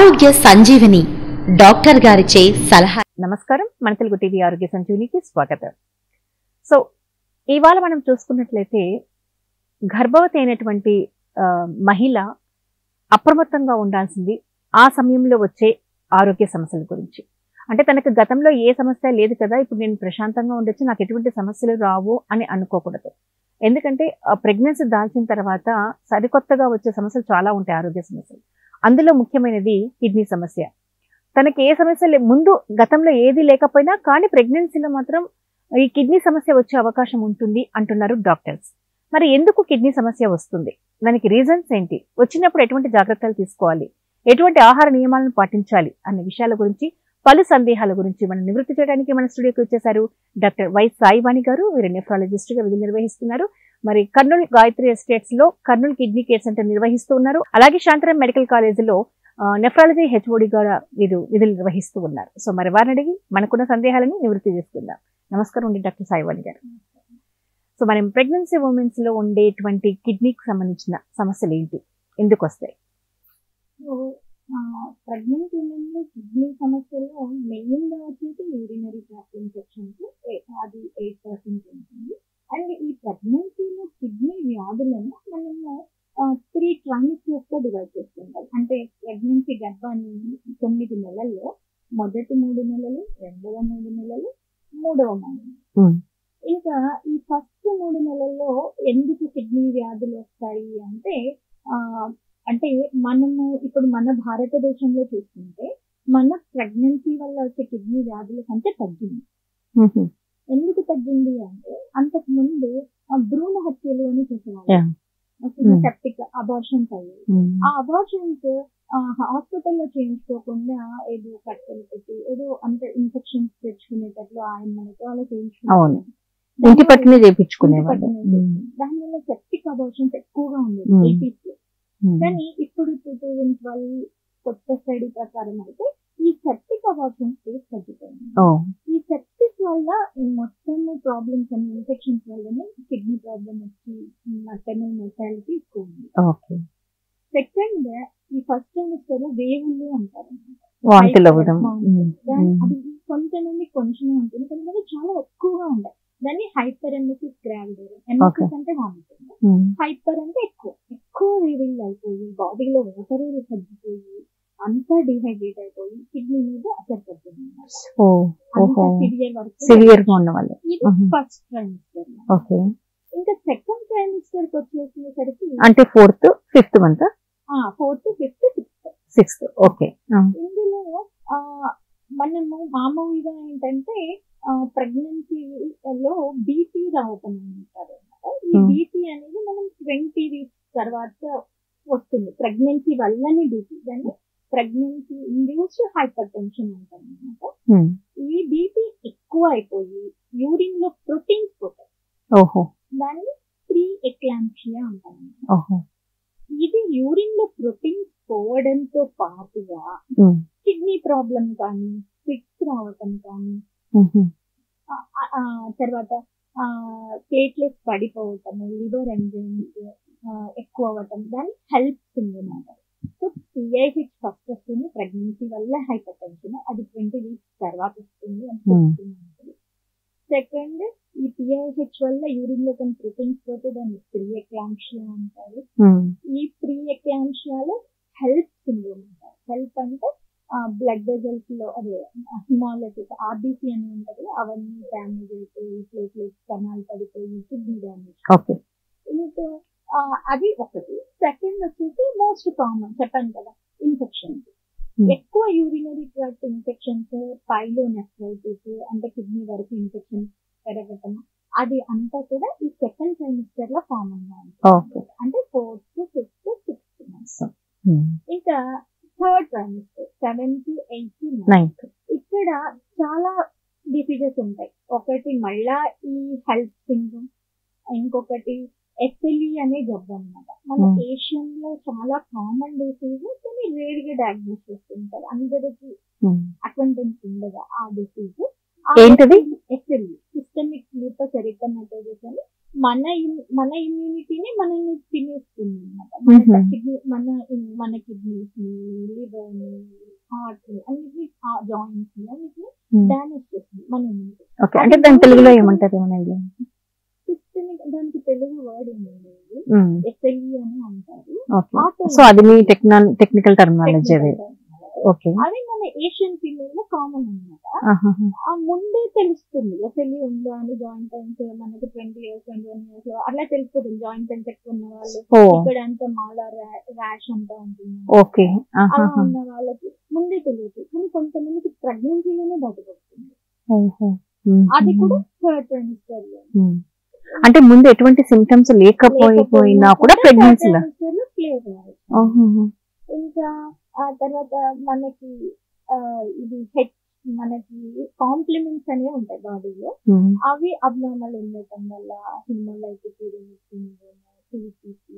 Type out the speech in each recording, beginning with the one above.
ఆరోగ్య సంజీవని డాక్టర్ గారిచే సలహా. నమస్కారం, మన తెలుగు టీవీ ఆరోగ్య సంజీవనికి స్వాగతం. సో ఇవాళ మనం చూసుకున్నట్లయితే గర్భవతి అయినటువంటి మహిళ అప్రమత్తంగా ఉండాల్సింది ఆ సమయంలో వచ్చే ఆరోగ్య సమస్యల గురించి. అంటే తనకు గతంలో ఏ సమస్య లేదు కదా, ఇప్పుడు నేను ప్రశాంతంగా ఉండొచ్చు, నాకు ఎటువంటి సమస్యలు రావు అని అనుకోకూడదు. ఎందుకంటే ప్రెగ్నెన్సీ దాల్చిన తర్వాత సరికొత్తగా వచ్చే సమస్యలు చాలా ఉంటాయి, ఆరోగ్య సమస్యలు. అందులో ముఖ్యమైనది కిడ్నీ సమస్య. తనకి ఏ సమస్య ముందు గతంలో ఏది లేకపోయినా కానీ ప్రెగ్నెన్సీలో మాత్రం ఈ కిడ్నీ సమస్య వచ్చే అవకాశం ఉంటుంది అంటున్నారు డాక్టర్స్. మరి ఎందుకు కిడ్నీ సమస్య వస్తుంది, దానికి రీజన్స్ ఏంటి, వచ్చినప్పుడు ఎటువంటి జాగ్రత్తలు తీసుకోవాలి, ఎటువంటి ఆహార నియమాలను పాటించాలి అనే విషయాల గురించి, పలు సందేహాల గురించి మనం నివృత్తి చేయడానికి మన స్టూడియోకి వచ్చేసారు డాక్టర్ వై సాయివాణి గారు. వీరు నెఫ్రాలజిస్ట్ గా విధులు నిర్వహిస్తున్నారు. మరి కర్నూలు గాయత్రి ఎస్టేట్స్ లో కర్నూలు కిడ్నీ కేర్ సెంటర్ నిర్వహిస్తూ ఉన్నారు. అలాగే శాంతరం మెడికల్ కాలేజీలో నెఫ్రాలజీ హెచ్ఓడి గా విధులు నిర్వహిస్తూ ఉన్నారు. సో మరి వారిని అడిగి మనకున్న సందేహాలని నివృత్తి చేసుకుందాం. నమస్కారం అండి డాక్టర్ సాయివాణి గారు. సో మనం ప్రెగ్నెన్సీ ఉమెన్స్ లో ఉండేటువంటి కిడ్నీకి సంబంధించిన సమస్యలు ఏంటి, ఎందుకు వస్తాయి? ప్రెగ్నెంట్ ఉమెన్లో కిడ్నీ సమస్యలో మెయిన్గా వచ్చేసి యూరినరీ ట్రాక్ట్ ఇన్ఫెక్షన్స్, అది 8% ఉంటుంది. అండ్ ఈ ప్రెగ్నెన్సీలో కిడ్నీ వ్యాధులను మనము 3 ట్రైమిస్టర్స్ గా డివైడ్ చేసుకుంటాం. అంటే ప్రెగ్నెన్సీ గర్భాన్ని 9 నెలల్లో మొదటి 3 నెలలు, రెండవ 3 నెలలు, మూడవ 3 నెలలు. ఇంకా ఈ ఫస్ట్ 3 నెలల్లో ఎందుకు కిడ్నీ వ్యాధులు వస్తాయి అంటే మనము ఇప్పుడు మన భారతదేశంలో చూసుకుంటే మన ప్రెగ్నెన్సీ వల్ల వచ్చే కిడ్నీ వ్యాధుల సంఖ్య తగ్గింది. ఎందుకు తగ్గింది అంటే అంతకు ముందు భ్రూణ హత్యలు అని చేసేవాళ్ళు, సెప్టిక్ అబార్షన్స్ అయ్యాయి. ఆ అబార్షన్స్ హాస్పిటల్లో చేయించుకోకుండా ఏదో కట్టెలు పెట్టి ఏదో అంత ఇన్ఫెక్షన్స్ తెచ్చుకునేటట్లు ఆయన మనతో అలా చేయించుకున్నారు. దానివల్ల సెప్టిక్ అబార్షన్స్ ఎక్కువగా ఉండేది ఏపీలో. కానీ ఇప్పుడు 2012 కొత్త స్టడీ ప్రకారం అయితే ఈ సెప్టిక్ అబార్షన్స్ రేట్ తగ్గిపోయింది. ఈ సెప్టిక్ వల్ల మొత్తం ప్రాబ్లమ్స్ అన్ని ఇన్ఫెక్షన్స్ వల్లనే కిడ్నీ ప్రాబ్లమ్ వచ్చి మటర్నల్ మోర్టాలిటీ ఎక్కువ ఉంది. సెకండ్, ఈ ఫస్ట్ ట్రైమిస్టర్ లో వేవులు అంటారు, అది కొంత నుండి కొంచెమే ఉంటుంది, కొంతమంది చాలా ఎక్కువగా ఉంటాయి. దాన్ని హైపర్ ఎమెసిస్ గ్రావిడర్, ఎమెసిస్ అంటే వామిటింగ్, హైపర్ అంటే ఎక్కువ వేవింగ్ అయిపోయి బాడీలో వాటర్ తగ్గిపోయి అంతా డిహైడ్రేట్ అయిపోయి కిడ్నీ మీద అసలు పడుతుంది. ఇది ఫస్ట్ ట్రైమిస్టర్. ఇంకా సెకండ్ ట్రైమిస్టర్ కి వచ్చేసరికి అంటే 4th, 5th month, 4th, 5th, 6th. ఇందులో మనము మామూలుగా ఏంటంటే ప్రెగ్నెన్సీలో బీపీ రావటం అంటారు. ఈ బీపీ అనేది మనం 20 వీక్స్ తర్వాత వస్తుంది. ప్రెగ్నెన్సీ వల్లనే బీపీ, దాన్ని ప్రెగ్నెన్సీ ఇండ్యూస్డ్ హైపర్ టెన్షన్ అంటారు అనమాట. ఈ బీపీ ఎక్కువ అయిపోయి యూరిన్ లో ప్రోటీన్స్ పోతాయి, దాన్ని ప్రీ ఎక్లాంప్షియా అంటారు. ఇది యూరిన్ లో ప్రోటీన్స్ పోవడంతో పాటుగా కిడ్నీ ప్రాబ్లం కానీ, ఫిట్స్ రావటం కానీ, తర్వాత ప్లేట్లెట్స్ పడిపోవటము, లివర్ ఎంజైమ్స్ ఎక్కువ అవ్వటం, దాన్ని హెల్ప్ సిండ్రోమ్ అంటారు. సో PIH ఫస్ట్ వస్తుంది ప్రెగ్నెన్సీ వల్ల హైపర్ టెన్షన్, అది 20 వీక్స్ తర్వాత వస్తుంది అని చెప్తున్నాను. సెకండ్, ఈ PIH వల్ల యూరిన్ లో కొన్ని ప్రోటీన్స్ పోతే దాన్ని ప్రీ ఎక్లాంప్షియా అంటారు. ఈ ప్రీ ఎక్లాంప్షియాలో హెల్ప్ సిండ్రోమ్ అంటారు. హెల్ప్ అంటే బ్లడ్ వెజల్స్ లో అదే హిమాలసిస్, RBC అని ఉంటది, అవన్నీ డ్యామేజ్ అయిపోయి ప్లేట్లెట్స్ కణాలు పడిపోయి కిడ్నీ డ్యామేజ్. ఇంకా అది ఒకటి. సెకండ్ వచ్చేసి మోస్ట్ కామన్ చెప్పాను కదా, ఇన్ఫెక్షన్స్. ఎక్కువ యూరినరీ ట్రాక్ట్ ఇన్ఫెక్షన్స్, పైలోనెఫ్రైటిస్ అంటే కిడ్నీ వరకు ఇన్ఫెక్షన్ పెరగటం, అది అంతా కూడా ఈ సెకండ్ ట్రైమిస్టర్ లో కామన్ గా ఉంటుంది. అంటే 4th, 5th, 6th మంత్స్. ఇంకా third trimester 7th, 8th, 9th. ఇక్కడ చాలా డిసీజెస్ ఉంటాయి. ఒకటి మళ్ళా ఈ హెల్త్ సిండ్రోమ్, ఇంకొకటి SLE అనే జబ్బు అనమాట. మన ఏషియన్ లో చాలా కామన్ డిసీజ్, కానీ రేర్ గా డయాగ్నోస్ చేస్తుంటారు. అందరికి అక్వెంటెన్స్ ఉండదు ఆ డిసీజ్. SLE, సిస్టమిక్ లూపస్ ఎరిథెమాటోసిస్ అని మన ఇమ్యూనిటీని మనల్ని తినేస్తుంది అనమాట. మన కిడ్నీస్ ని, లివర్ ని, హార్ట్ ని, అన్నిటిని జాయింట్స్ ని అన్నిటిని డామేజ్ చేస్తుంది మన ఇమ్యూనిటీ. అంటే దాని తెలుగులో ఏమంటారు? దానికి తెలుగు వర్డ్ ఏమండి SLE అని అంటారు. సో అది మీ టెక్నికల్ టర్మినాలజీ అది. ఓకే, అది మన ఏషియన్ ఫీమేల్ లో కామన్ అనమాట. ముందే తెలుస్తుంది SLE ఉందా అని. జాయింట్ పెయిన్స్ మనకి 20 years 21 years లో అట్లా తెలుస్తుంది. జాయింట్ పెయిన్స్ ఎక్కువ ఉన్న వాళ్ళు, ఇక్కడ అంతా మాలా ర్యాష్ అంతా ఉంటుంది, అలా ఉన్న వాళ్ళకి ముందే తెలియదు. కానీ కొంతమందికి ప్రెగ్నెన్సీలోనే బయటపడుతుంది. అది కూడా థర్డ్ ట్రైమిస్టర్ లో. అంటే ముందు ఎటువంటి సిమ్టమ్స్ లేకపోయినా కూడా ప్రెగ్నెన్సీలో క్లియర్ అవ్వచ్చు. ఇంకా ఆ తర్వాత మనకి ఇది మనకి కాంప్లిమెంట్స్ అనేవి ఉంటాయి బాడీలో. అవి అబ్నార్మల్ ఉండటం వల్ల హిమోలైటిక్ యూరినరీ సిండ్రోమ్, TCC,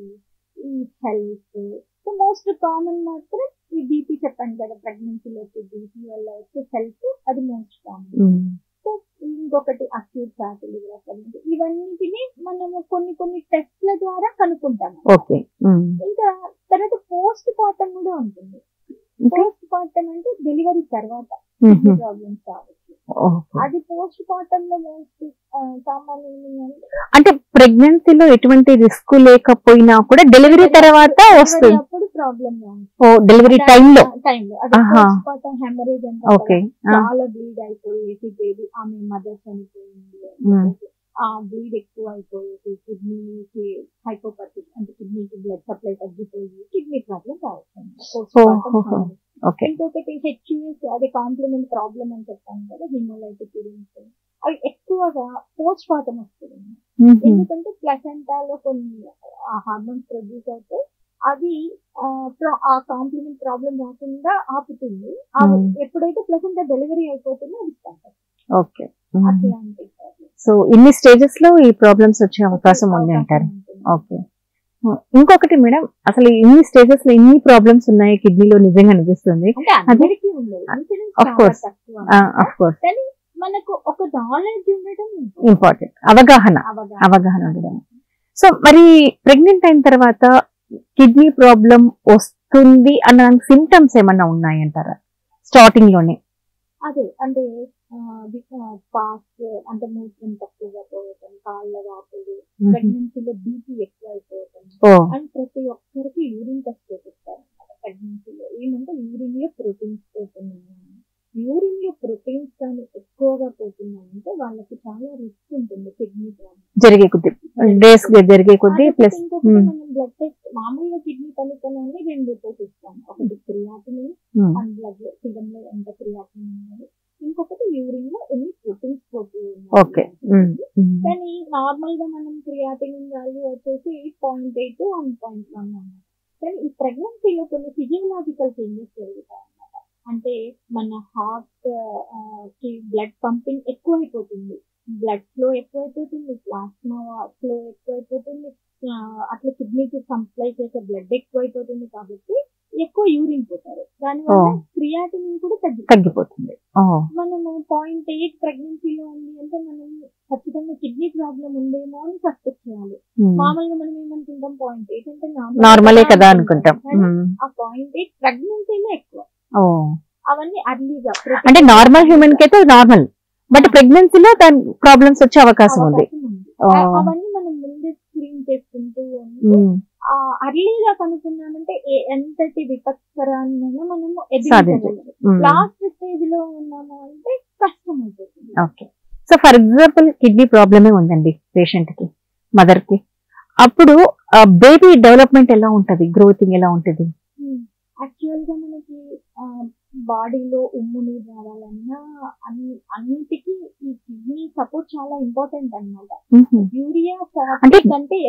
ఈ హెల్త్. సో మోస్ట్ కామన్ మాత్రం ఈ బీపీ చెప్పాను కదా, ప్రెగ్నెన్సీలో వచ్చే బీపీ వల్ల వచ్చే హెల్త్, అది మోస్ట్ కామన్. సో ఇంకొకటి అక్యూట్ ఫ్యాటీ లివర్ ప్రెగ్నెన్సీ. ఇవన్నిటిని మనము కొన్ని టెస్ట్ల ద్వారా కనుక్కుంటాము. ఇంకా తర్వాత పోస్ట్ పార్టం కూడా ఉంటుంది. పోస్ట్ పార్టం అంటే డెలివరీ తర్వాత ప్రాబ్లమ్స్ రావచ్చు. అది పోస్ట్ పార్టం లో మోస్ట్ కామన్. అంటే ప్రెగ్నెన్సీలో ఎటువంటి రిస్క్ లేకపోయినా కూడా డెలివరీ తర్వాత వస్తుంది. అప్పుడు ప్రాబ్లమ్ డెలివరీ టైంలో అది పోస్ట్ పార్టం హెమరేజ్ అంటే చాలా బ్లీడ్ అయిపోయేసి బేబీ, ఆమె మదర్ చనిపోయింది, ఆ బ్లీడ్ ఎక్కువ అయిపోయేసి కిడ్నీకి హైపోపర్టిక్ అంటే కిడ్నీకి బ్లడ్ సప్లై తగ్గిపోయి కిడ్నీ ప్రాబ్లం రావచ్చు. ఇంకొకటి HUS, అదే కాంప్లిమెంట్ ప్రాబ్లం అని చెప్పాను కదా, హిమోలైటిక్ యూరినరీ, అవి ఎక్కువగా పోస్ట్ పార్టం వస్తుంది. ఎందుకంటే ప్లసెంటాలో కొన్ని హార్మోన్స్ ప్రొడ్యూస్ అయితే అది ఆ కాంప్లిమెంట్ ప్రాబ్లం రాకుండా ఆపుతుంది. ఎప్పుడైతే ప్లసెంటా డెలివరీ అయిపోతుందో అది స్టార్ట్. ఓకే, సో ఇన్ని స్టేజెస్ లో ఈ ప్రాబ్లమ్స్ వచ్చే అవకాశం ఉంది అంటారు. ఓకే, ఇంకొకటి మేడం, అసలు ఇన్ని స్టేజెస్ లో ఇన్ని ప్రాబ్లమ్స్ ఉన్నాయి కిడ్నీలో నిజంగా అనిపిస్తుంది. మనకు ఒక నాలెడ్జ్ ఉండడం ఇంపార్టెంట్, అవగాహన ఉండడం. సో మరి ప్రెగ్నెంట్ అయిన తర్వాత కిడ్నీ ప్రాబ్లం వస్తుంది అన్న సిమ్టమ్స్ ఏమన్నా ఉన్నాయంటారా స్టార్టింగ్ లోనే? అదే అంటే పాస్ అంటే మూత్రం తక్కువగా పోవటం, కాళ్ళ వాపులు, ప్రెగ్నెన్సీలో బీపీ ఎక్కువ అయిపోవటం, అండ్ ప్రతి ఒక్కరికి యూరిన్ టెస్ట్ చేపిస్తారు ప్రెగ్నెన్సీలో. ఏమంటే యూరిన్ లో ప్రోటీన్స్ పోతున్నాయి. యూరిన్ లో ప్రోటీన్స్ కానీ ఎక్కువగా పోతున్నాయంటే వాళ్ళకి చాలా రిస్క్ ఉంటుంది కిడ్నీ ప్రాబ్లం జరిగే కొద్ది. ప్లస్ మనం బ్లడ్ టెస్ట్ మామూలుగా కిడ్నీ పనితనాన్ని 2 రిపోర్ట్స్ ఇస్తాం. ఒకటి క్రియాటినిన్ అండ్ బ్లడ్ సిరం లో ఎంత క్రియాటినిన్ ఉన్నది, ఇంకొకటి యూరిన్ లో ఎన్ని ప్రోటీన్స్ పోతున్నాయి. కానీ నార్మల్ గా మనం క్రియాటినిన్ వాల్యూ వచ్చేసి 0.8 to 1.1 అన్నమాట. కానీ ఈ ప్రెగ్నెన్సీలో కొన్ని ఫిజియోలాజికల్ చేంజెస్ జరుగుతాయి అన్నమాట. అంటే మన హార్ట్ కి బ్లడ్ పంపింగ్ ఎక్కువైపోతుంది, బ్లడ్ ఫ్లో ఎక్కువైపోతుంది, ప్లాస్మా ఫ్లో ఎక్కువైపోతుంది, అట్లా కిడ్నీకి సప్లై చేసే బ్లడ్ ఎక్కువైపోతుంది. కాబట్టి ఎక్కువ యూరిన్ పోతారు. దానివల్ల క్రియాటినిన్ కూడా తగ్గిపోతుంది. మనము 0.8 ప్రెగ్నెన్సీలో ఉంది అంటే మనం ఖచ్చితంగా కిడ్నీ ప్రాబ్లం ఉందేమో అని సస్పెక్ట్ చేయాలి. మామూలుగా మనం ఏమనుకుంటాం 0.8 అంటే నార్మలే కదా అనుకుంటాం. ఆ 0.8 ప్రెగ్నెన్సీలో ఎక్కువ. అవన్నీ అర్లీగా అంటే నార్మల్ హ్యూమన్ కి అయితే నార్మల్, బట్ ప్రెగ్నెన్సీలో దాని ప్రాబ్లమ్స్ వచ్చే అవకాశం ఉంది. అవన్నీ మనం ముందే స్క్రీన్ చేసుకుంటూ అర్లీగా కనుక్కున్నామంటే ఎంతటి విపత్కరాన్నైనా మనము ఎదుర్కోగలము. లాస్ట్ స్టేజ్ లో ఉన్నాము అంటే కష్టం అయిపోతుంది. Okay, so for example kidney ప్రాబ్లమే ఉందండి పేషెంట్ కి, మదర్ కి, అప్పుడు బేబీ డెవలప్మెంట్ ఎలా ఉంటది, గ్రోతింగ్ ఎలా ఉంటది? యాక్చువల్ గా మనకి బాడీలో ఉమ్ము నీరు రావాలన్నా అన్నిటికీ ఈ కిడ్నీ సపోర్ట్ చాలా ఇంపార్టెంట్ అన్నమాట. యూరియా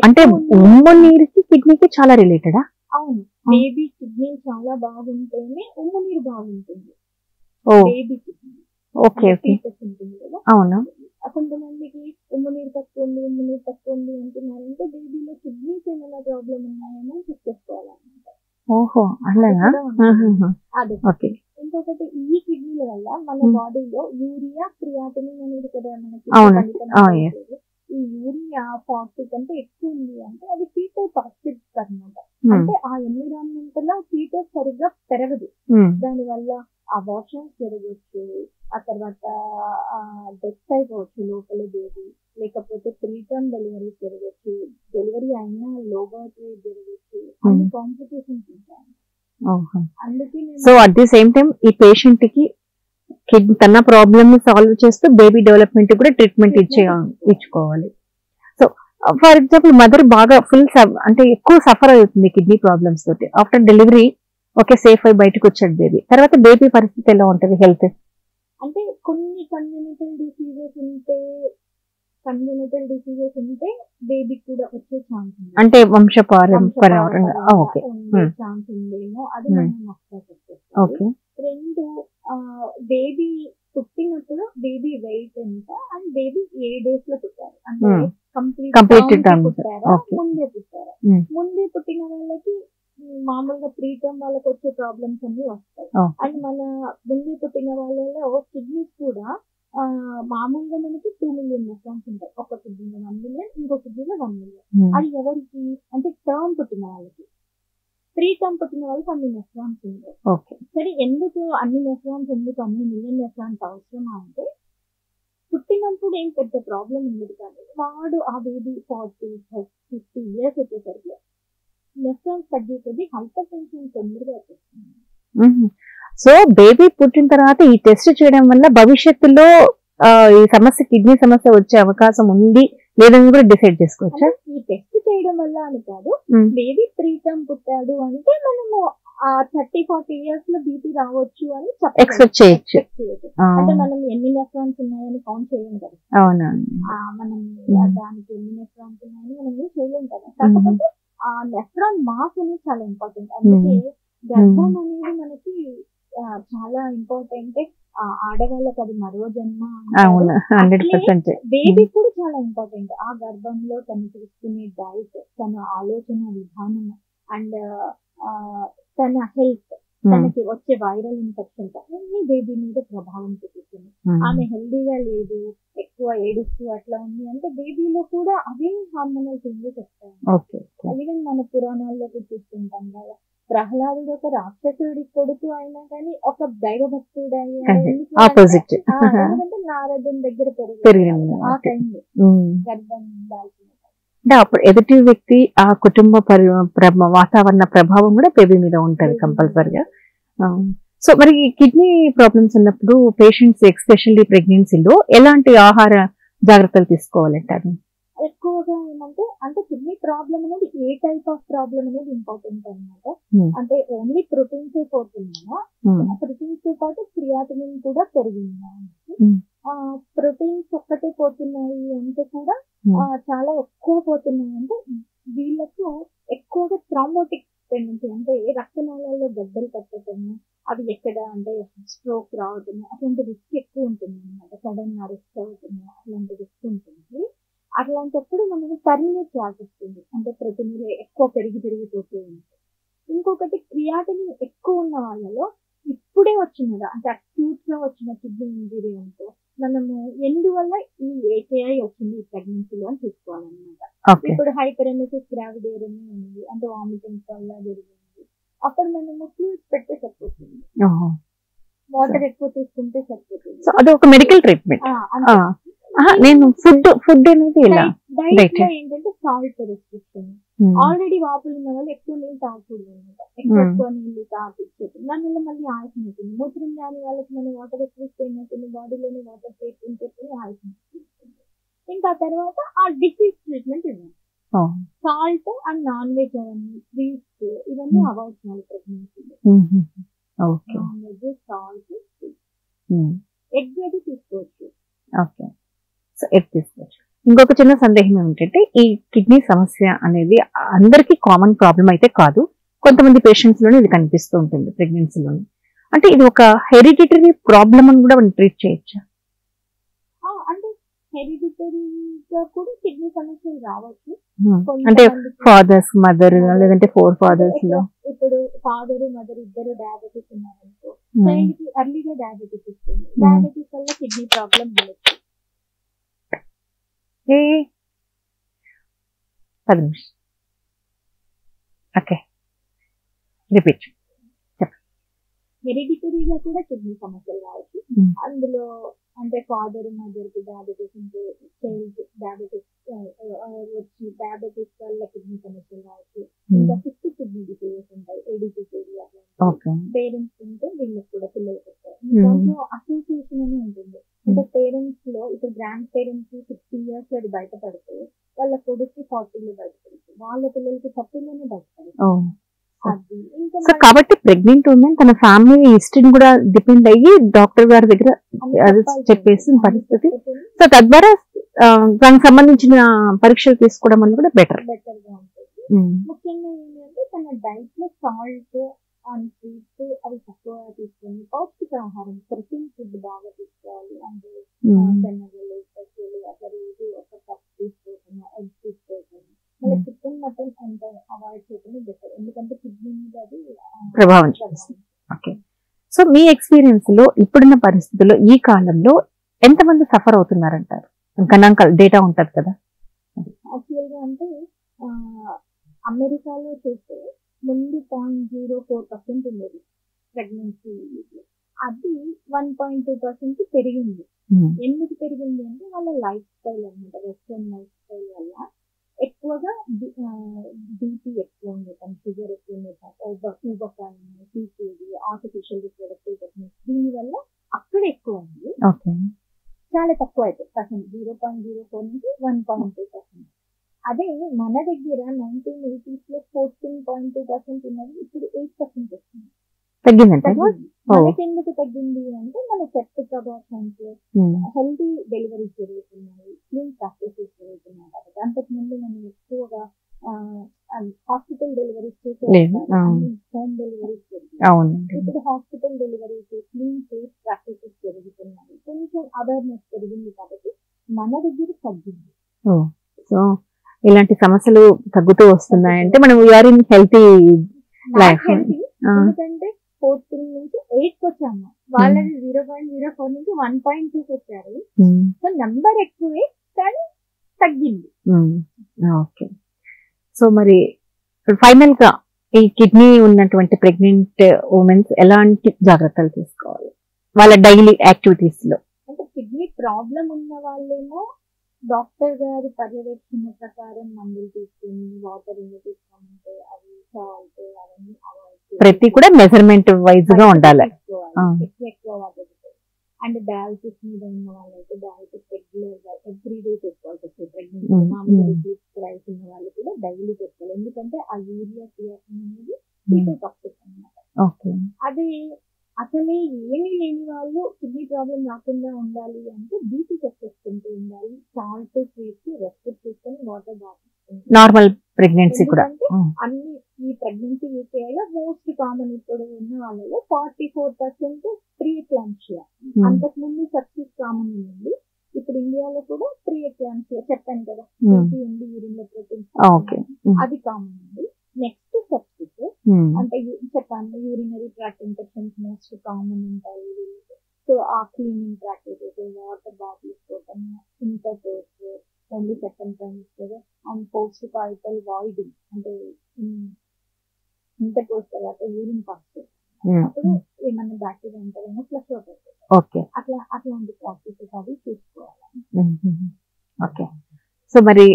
అంటే ఉమ్ము నీరుకి కిడ్నీకి చాలా రిలేటెడా? అవును, బేబీ కిడ్నీ చాలా బాగుంటేనే ఉమ్ము నీరు బాగుంటుంది. బేబీ కిడ్నీ ఉంటుంది కదా. అవును, కొంతమందికి ఉమ్ము నీరు తక్కువ ఉంది అంటున్నారంటే బేబీలో కిడ్నీస్ ఏమైనా ప్రాబ్లం ఉన్నాయేమో చెక్ చేసుకోవాలన్నమాట. ఓహో, అలాగా. అదే ఇంకొకటి ఈ కిడ్నీల వల్ల మన బాడీలో యూరియా క్రియాటినిన్ అనేది కదా మనకి ఈ యూరియా 40 కంటే ఎక్కువ ఉంది అంటే అది ఫీటల్ టాక్సిక్ అన్నమాట. అంటే ఆ ఎన్విరాన్మెంట్ లో ఫీటస్ సరిగ్గా పెరగదు. దానివల్ల అబార్షన్స్ జరగవచ్చు, ఆ తర్వాత డెత్ అయిపోవచ్చు లోపల బేబీ, లేకపోతే ప్రీటర్మ్ డెలివరీ జరగచ్చు, డెలివరీ అయినా లో బర్త్ రేట్ జరగచ్చు, అన్ని కాంప్లికేషన్స్ ఉంటాయి. అందుకే so at the same time ఈ పేషెంట్ కి తన ప్రాబ్లమ్ ని సాల్వ్ చేస్తూ బేబీ డెవలప్మెంట్ కూడా ట్రీట్మెంట్ ఇచ్చుకోవాలి. సో ఫర్ ఎగ్జాంపుల్ మదర్ బాగా ఫుల్ అంటే ఎక్కువ సఫర్ అవుతుంది కిడ్నీ ప్రాబ్లమ్స్ తోటి, ఆఫ్టర్ డెలివరీ ఓకే సేఫ్ అయి బయటకు వచ్చాడు బేబీ, తర్వాత బేబీ పరిస్థితి ఎలా ఉంటుంది హెల్త్? అంటే కొన్ని కంజెనిటల్ డిసీజెస్ ఉంటే బేబీ కూడా వచ్చే ఛాన్స్ ఉంది, అంటే వంశపారంపర్యంగా ఓకే ఛాన్స్ ఉందేమో, అది మనం ఒకసారి. ఓకే. రెండు, బేబీ పుట్టినప్పుడు బేబీ వెయిట్ ఎంత అండ్ బేబీ ఏ డేస్ లో పుట్టారు అంటే కంప్లీట్ పుట్టారా ముందే పుట్టారా. ముందే పుట్టిన వాళ్ళకి మామూలుగా ప్రీటర్మ్ వాళ్ళకి వచ్చే ప్రాబ్లమ్స్ అన్ని వస్తాయి. అండ్ మన ముందే పుట్టిన వాళ్ళలో కిడ్నీస్ కూడా మామూలుగా మనకి 2 మిలియన్ నెఫ్రాన్స్ ఉంటాయి. ఒక కిడ్నీలో 1 మిలియన్, ఇంకో కిడ్నీలో 1 మిలియన్. అది ఎవరికి అంటే టర్మ్ పుట్టిన వాళ్ళకి. ప్రీటర్మ్ పుట్టిన వాళ్ళకి అన్ని నెఫ్రాన్స్ ఉంటాయి. సరే, ఎందుకు అన్ని నెఫ్రాన్స్, ఎందుకు అన్ని మిలియన్ నెఫ్రాన్స్ అవసరమా అంటే పుట్టినప్పుడు ఏం పెద్ద ప్రాబ్లం ఉండదు, కానీ వాడు ఆ బేబీ 40-50 ఇయర్స్ వచ్చేసరికి నెఫ్రాన్స్ తగ్గే కొద్దీ హైపర్ టెన్షన్ తొందరగా వచ్చేస్తుంది. సో బేబీ పుట్టిన తర్వాత ఈ టెస్ట్ చేయడం వల్ల భవిష్యత్తులో ఈ సమస్య కిడ్నీ సమస్య వచ్చే అవకాశం ఉంది లేదని కూడా డిసైడ్ చేసుకోవచ్చా? ఈ టెస్ట్ చేయడం వల్ల అని కాదు, బేబీ ప్రీటర్మ్ పుట్టాడు అంటే మనము ఆ 30-40 ఇయర్స్ లో బీపీ రావచ్చు అని ఎక్స్పెక్ట్ చేయొచ్చు. అంటే మనం ఎన్ని నెఫ్రాన్స్ ఉన్నాయని కౌంట్ చేయలేం కదా. అవునా, మనం దానికి ఎన్ని నెఫ్రాన్స్ ఉన్నాయని మనం ఏం చేయలేం కదా. కాకపోతే ఆ నెఫ్రాన్ మాస్ అనేది చాలా ఇంపార్టెంట్. అందుకే గర్భం అనేది మనకి చాలా ఇంపార్టెంట్. ఆడవాళ్ళకి అది మరో జన్మ. బేబీ కూడా చాలా ఇంపార్టెంట్. ఆ గర్భంలో తను తీసుకునే డైట్, తన ఆలోచన విధానం అండ్ తన హెల్త్, తనకి వచ్చే వైరల్ ఇన్ఫెక్షన్స్ అన్ని బేబీ మీద ప్రభావం చూపిస్తుంది. ఆమె హెల్దీగా లేదు, ఎక్కువ ఏడుస్తూ అట్లా ఉంది అంటే బేబీలో కూడా అవే హార్మోనల్ చేంజెస్ వస్తాయి. ఈవెన్ మన పురాణాల్లోకి చూస్తుంటాం కదా, ప్రహ్లాదుడు ఒక రాక్షసుడి కొడుకు అయినా కానీ ఒక దైవభక్తుడు ఆపోజిట్, ఎందుకంటే నారదుని దగ్గర పెరిగింది ఆ టైంలో గర్భం దాల్చిన. అంటే అప్పుడు ఎదుటి వ్యక్తి ఆ కుటుంబ వాతావరణ ప్రభావం కూడా బేబీ మీద ఉంటది కంపల్సరిగా. సో మరి కిడ్నీ ప్రాబ్లమ్స్ ఉన్నప్పుడు పేషెంట్స్ ఎస్పెషల్లీ ప్రెగ్నెన్సీలో ఎలాంటి ఆహార జాగ్రత్తలు తీసుకోవాలంటారు? ఎక్కువగా ఏమంటే అంటే కిడ్నీ ప్రాబ్లం అనేది ఏ టైప్ ఆఫ్ ప్రాబ్లం అనేది ఇంపార్టెంట్ అన్నమాట. అంటే ఓన్లీ ప్రోటీన్స్ అయిపోతున్నాయా, ప్రోటీన్స్ తో పాటు క్రియాటినిన్ కూడా పెరిగిందా. ప్రోటీన్స్ ఒక్కటే పోతున్నాయి అంటే కూడా చాలా ఎక్కువ పోతున్నాయి అంటే వీళ్ళకు ఎక్కువగా థ్రాంబోటిక్ టెండెన్సీ, అంటే రక్తనాళాల్లో గడ్డలు కట్టడము, అవి ఎక్కడ అంటే స్ట్రోక్ రావటము, అట్లాంటి రిస్క్ ఎక్కువ ఉంటుంది అన్నమాట. సడన్ అరెస్ట్ అవుతుంది, అట్లాంటి రిస్క్ ఉంటుంది. అట్లాంటప్పుడు మనము టర్మినేట్ చేయాల్సి వస్తుంది, అంటే ప్రోటీన్ ఎక్కువ పెరిగిపోతూ ఉంటుంది. ఇంకొకటి క్రియాటినిన్ ఎక్కువ ఉన్న వాళ్ళలో ఇప్పుడే వచ్చినదా అంటే అక్యూట్ గా వచ్చిన కిడ్నీ ఇంజరీ అనుకో, మనము ఎందువల్ల ఈ ఏకేఐ వచ్చింది ఈ ప్రెగ్నెన్సీలో అని చూసుకోవాలన్నమాట. ఇప్పుడు హైపరెమెసిస్ గ్రావిడేరియమ్ ఉంది అంటే వామిటింగ్స్ వల్ల జరిగింది, అప్పుడు మనము ఫ్లూయిడ్స్ పెడితే సరిపోతుంది, వాటర్ ఎక్కువ తీసుకుంటే సరిపోతుంది. అది ఒక మెడికల్ ట్రీట్మెంట్. నేను ఫుడ్ అనేది డైట్ లో ఏంటంటే సాల్ట్ రెస్ట్రిక్షన్. ఆల్రెడీ వాపులు ఉన్న వాళ్ళు ఎక్కువ నీళ్ళు తాగకూడదు అనమాట, ఎక్కువ నీళ్ళు తాగిచ్చేది దానివల్ల మళ్ళీ ఆయాసం అవుతుంది. మూత్రం రాని వాళ్ళకి మనం వాటర్ ఎక్కువ ఇస్తే ఏమవుతుంది, బాడీలోనే వాటర్ పెట్టుకుని ఆయాసం అవుతుంది. ఇంకా తర్వాత ఆ డిసీజ్ ట్రీట్మెంట్ ఇవ్వాలి. సాల్ట్ అండ్ నాన్ వెజ్ అవన్నీ స్వీట్స్ ఇవన్నీ అవాయిడ్ చేయాలి ప్రెగ్నెన్సీలో. నాన్ వెజ్, సాల్ట్, ఎగ్ అయితే తీసుకోవచ్చు. ఇంకొక చిన్న సందేహం ఏమిటంటే ఈ కిడ్నీ సమస్య అనేది అందరికీ కామన్ ప్రాబ్లం అయితే కాదు, కొంతమంది పేషెంట్స్ లోనే ఇది కనిపిస్తూ ఉంటుంది ప్రెగ్నెన్సీలోని. అంటే ఇది ఒక హెరిడిటరీ ప్రాబ్లం అని కూడా మనం ట్రీట్ చేయొచ్చా? అంటే హెరిడిటరీగా కూడా కిడ్నీ సమస్యలు రావచ్చు. అంటే ఫాదర్స్, మదర్ లేదంటే 4 fathers లో ఇప్పుడు ఫాదర్ మదర్ ఇద్దరు డయాబెటీస్ ఉన్నారనుకో, చైల్డ్ కి ఎర్లీగా డయాబెటీస్ వస్తుంది. డయాబెటీస్ వల్ల కిడ్నీ ప్రాబ్లం ఉండొచ్చు. 10 నిమిషాలు. Okay, repeat. హెరిడిటరీగా కూడా కిడ్నీ సమస్యలు రావచ్చు. అందులో అంటే ఫాదర్ మదర్ కి డయాబెటీస్ ఉంటే చైల్డ్ డయాబెటీస్ వచ్చి డయాబెటీస్ వల్ల కిడ్నీ సమస్యలు రావచ్చు. ఇంకా ఫిఫ్త్ కిడ్నీ డిసీజెస్ ఉంటాయి, ఏడిపిసిడి అట్లా. పేరెంట్స్ ఉంటే వీళ్ళకి కూడా పిల్లలకి వస్తాయి. దాంట్లో అసోసియేషన్ అని ఉంటుంది. అంటే పేరెంట్స్ లో ఇప్పుడు గ్రాండ్ పేరెంట్స్ 60 years అది బయటపడితే వాళ్ళ కొడుకు 40 బయటపడుతుంది, వాళ్ళ పిల్లలకి 30 బయటపడుతుంది. సో కాబట్టి ప్రెగ్నెంట్ ఉమెన్ తన ఫ్యామిలీ హిస్టరీని కూడా డిపెండ్ అయ్యి డాక్టర్ గారి దగ్గర చెప్పేసిన పరిస్థితి. సో తద్వారా దానికి సంబంధించిన పరీక్షలు తీసుకోవడం వల్ల కూడా బెటర్ గా ఉంటుంది. ముఖ్యంగా ఏంటంటే తన డైట్ లో సాల్ట్ అండ్ స్వీట్స్ అవి తక్కువ తీసుకొని పౌష్టికాహారం ప్రోటీన్ ఫుడ్ బాగా తీసుకోవాలి. అంటే శనగలు, పెసలు అట్లా రోజు ఒక కప్ తీసుకోవటం, ఎగ్స్ తీసుకోవటం. మళ్ళీ చికెన్ మటన్ అంటే అవాయిడ్ చేయడం బెటర్, ఎందుకంటే కిడ్నీ మీద అది ప్రభావం చూపిస్తుంది. ఓకే, సో మీ ఎక్స్పీరియన్స్ లో ఇప్పుడున్న పరిస్థితుల్లో ఈ కాలంలో ఎంతమంది సఫర్ అవుతున్నారంటారు? గణాంకాలు డేటా ఉంటది కదా. యాక్చువల్ గా అంటే అమెరికాలో చూస్తే ముందు 0.04% ఉండేది ప్రెగ్నెన్సీ, అది 1.2% పెరిగింది. ఎందుకు పెరిగింది అంటే వాళ్ళ లైఫ్ స్టైల్ అనమాట, వెస్టర్న్ లైఫ్ స్టైల్ వల్ల ఎక్కువగా బీపీ ఎక్కువ ఉండటం, షుగర్ ఎక్కువ ఉండటం, ఊబకాయం, పీసీడీ, ఆర్టిఫిషియల్ రిప్రొడక్టివ్ టెక్నిక్స్, దీని వల్ల అక్కడ ఎక్కువ ఉంది. చాలా తక్కువ అయితే 0.04 నుంచి 1.2%. అదే మన దగ్గర 1980s లో 14.2% ఉన్నది, ఇప్పుడు 8% వస్తుంది. మనకెందుకు తగ్గింది అంటే మన సెప్టిక్ అబార్షన్స్, హెల్తీ డెలివరీస్ జరుగుతున్నాయి, క్లీన్ ప్రాక్టీసెస్ జరుగుతున్నాయి. కాబట్టి అంతకు ముందు మనం ఎక్కువగా హాస్పిటల్ డెలివరీస్ హోమ్ డెలివరీస్ జరుగుతున్నాయి. ఇప్పుడు hospital deliveries, clean safe practices జరుగుతున్నాయి. కొంచెం అవేర్నెస్ పెరిగింది కాబట్టి మన దగ్గర తగ్గింది. సో ఇలాంటి సమస్యలు తగ్గుతూ వస్తున్నాయంటే మనం వీఆర్ ఇన్ హెల్తీ లైఫ్. ఎందుకంటే 14 నుంచి 8 వచ్చాము, వాళ్ళది 0.04 నుంచి 1.2 వచ్చారు. సో నంబర్ ఎక్కువే కానీ తగ్గింది. ఓకే, సో మరి ఫైనల్ గా ఈ కిడ్నీ ఉన్నటువంటి ప్రెగ్నెంట్ ఉమెన్స్ ఎలాంటి జాగ్రత్తలు తీసుకోవాలి వాళ్ళ డైలీ యాక్టివిటీస్ లో? అంటే కిడ్నీ ప్రాబ్లం ఉన్న వాళ్ళేమో డాక్టర్ గారి పర్యవేక్షణ ప్రకారం మందులు తీసుకుని వాటర్ ఎన్ని తీసుకోమంటే అవి సాల్ట్ అవన్నీ అవాయిడ్, ప్రతి కూడా మెజర్మెంట్ వైజ్ గా ఉండాలి. ఎక్కువ వాటర్. అండ్ డయాలసిస్ మీద ఉన్న వాళ్ళైతే డయాలసిస్ రెగ్యులర్ గా ఎవ్రీడే చేసుకోవాల్సి వస్తుంది. ప్రెగ్నెంట్ మామూలుగా రైస్ ఉన్న వాళ్ళు కూడా డైలీ చేసుకోవాలి, ఎందుకంటే ఆ యూరియా క్రియాటిన్ అనేది టాక్సిక్ అన్నమాట. అది అసలే ఏమీ లేని వాళ్ళు కిడ్నీ ప్రాబ్లం రాకుండా ఉండాలి అంటే బీపీ చెక్ చేసుకుంటూ ఉండాలి, సాల్ట్ స్వీట్స్ రెస్ట్రిక్ట్ చేసుకొని వాటర్ బాగా నార్మల్ ప్రెగ్నెన్సీ కూడా. అన్ని ఈ ప్రెగ్నెన్సీ విషయాల్లో మోస్ట్ కామన్ ఇప్పుడు ఉన్న వాళ్ళలో 44% ప్రీ ఎక్లాంప్షియా. అంతకు ముందు సక్సెస్ కామన్ ఉంది, ఇప్పుడు ఇండియాలో కూడా ప్రీ ఎక్లాంప్షియా చెప్పాను కదా, ఉంది యూరిన్ లో ప్రోటీన్, అది కామన్ ఉంది. నెక్స్ట్ సెప్టిక్ అంటే చెప్పాను urinary tract infections most common ఉంటాయి. సో ఆ క్లీనింగ్ ప్రాక్టీసెస్, వాటర్ బాగా తీసుకోవటం, intercourse, only second trimester and post partal voiding, అంటే ఇంటర్కోర్స్ తర్వాత యూరిన్ పాస్ అప్పుడు ఏమన్నా బ్యాక్టీరియా ఉంటుందేమో ఫ్లష్ అవుతుంది. అట్లాంటి ప్రాక్టీసెస్ అవి చూసుకోవాలి. ఓకే, సో మరి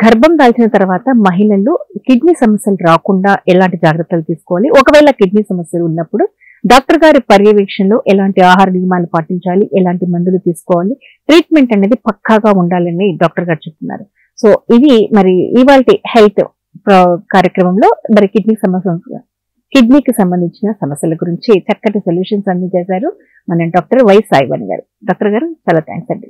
గర్భం దాల్చిన తర్వాత మహిళలు కిడ్నీ సమస్యలు రాకుండా ఎలాంటి జాగ్రత్తలు తీసుకోవాలి? ఒకవేళ కిడ్నీ సమస్యలు ఉన్నప్పుడు డాక్టర్ గారి పర్యవేక్షణలో ఎలాంటి ఆహార నియమాలు పాటించాలి, ఎలాంటి మందులు తీసుకోవాలి, ట్రీట్మెంట్ అనేది పక్కాగా ఉండాలని డాక్టర్ గారు చెప్తున్నారు. సో ఇది మరి ఇవాల్టి హెల్త్ కార్యక్రమంలో మరి కిడ్నీకి సంబంధించిన సమస్యల గురించి చక్కటి సొల్యూషన్స్ అందజేశారు మన డాక్టర్ వై సాయివాణి గారు. డాక్టర్ గారు చాలా థ్యాంక్స్ అండి.